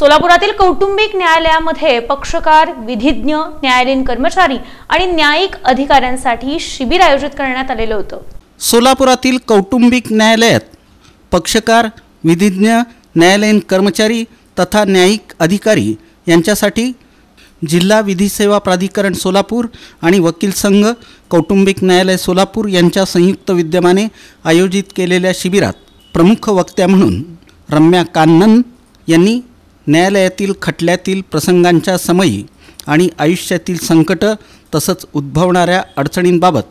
सोलापुरातील कौटुंबिक न्यायालयामध्ये पक्षकार, विधिज्ञ, न्यायालयीन कर्मचारी आणि न्यायिक अधिकाऱ्यांसाठी शिबिर आयोजित करण्यात आलेलं होतं। सोलापुरातील कौटुंबिक न्यायालयात पक्षकार, विधिज्ञ, न्यायालयीन कर्मचारी तथा न्यायिक अधिकारी यांच्यासाठी जिल्हा विधी सेवा प्राधिकरण सोलापूर आणि वकील संघ कौटुंबिक न्यायालय सोलापूर यांच्या संयुक्त विद्यमाने आयोजित केलेल्या शिबिरात प्रमुख वक्त्या म्हणून रम्या कान्नन यांनी न्यायालयातील खटल्यातील प्रसंगांच्या समयी आणि आयुष्यातील संकट तसंच उद्भवणाऱ्या अडचणींबाबत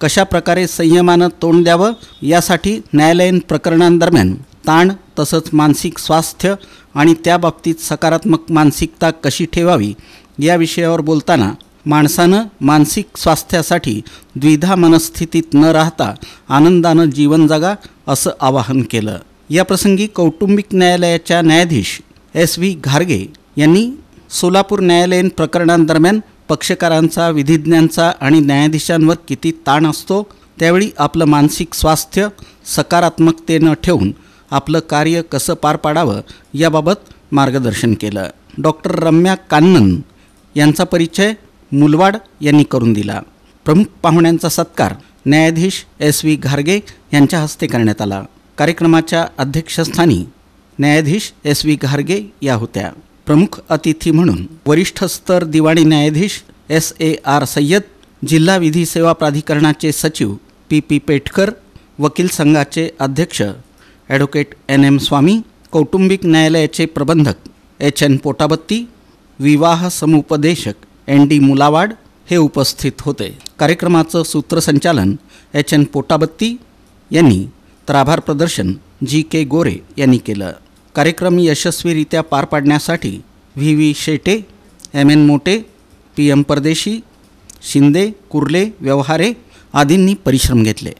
कशा प्रकारे संयमानं तोंड द्यावं यासाठी न्यायालयीन प्रकरणांदरम्यान ताण तसंच मानसिक स्वास्थ्य आणि त्याबाबतीत सकारात्मक मानसिकता कशी ठेवावी या विषयावर बोलताना माणसानं मानसिक स्वास्थ्यासाठी द्विधा मनस्थितीत न राहता आनंदानं जीवन जगा असं आवाहन केलं। याप्रसंगी कौटुंबिक न्यायालयाच्या न्यायाधीश SV घारगे यांनी सोलापूर न्यायालयीन प्रकरणांदरम्यान पक्षकारांचा, विधिज्ञांचा आणि न्यायाधीशांवर किती ताण असतो, त्यावेळी आपलं मानसिक स्वास्थ्य सकारात्मकतेनं ठेवून आपलं कार्य कसं पार पाडावं याबाबत मार्गदर्शन केलं। डॉक्टर रम्या कान्नन यांचा परिचय मुलवाड यांनी करून दिला। प्रमुख पाहुण्यांचा सत्कार न्यायाधीश SV घारगे यांच्या हस्ते करण्यात आला। कार्यक्रमाच्या अध्यक्षस्थानी न्यायाधीश SV घारगे या होत्या। प्रमुख अतिथी म्हणून वरिष्ठ स्तर दिवाणी न्यायाधीश SAR सय्यद, जिल्हा विधी सेवा प्राधिकरणाचे सचिव PP पेटकर, वकील संघाचे अध्यक्ष ॲडव्होकेट NM स्वामी, कौटुंबिक न्यायालयाचे प्रबंधक HN पोटाबत्ती, विवाह समुपदेशक ND मुलावाड हे उपस्थित होते। कार्यक्रमाचं सूत्रसंचालन HN पोटाबत्ती यांनी तर आभार प्रदर्शन GK गोरे यांनी केलं। कार्यक्रम यशस्वीरित्या पार पाडण्यासाठी VV शेटे, MN मोटे, PM परदेशी, शिंदे, कुर्ले, व्यवहारे आदींनी परिश्रम घेतले।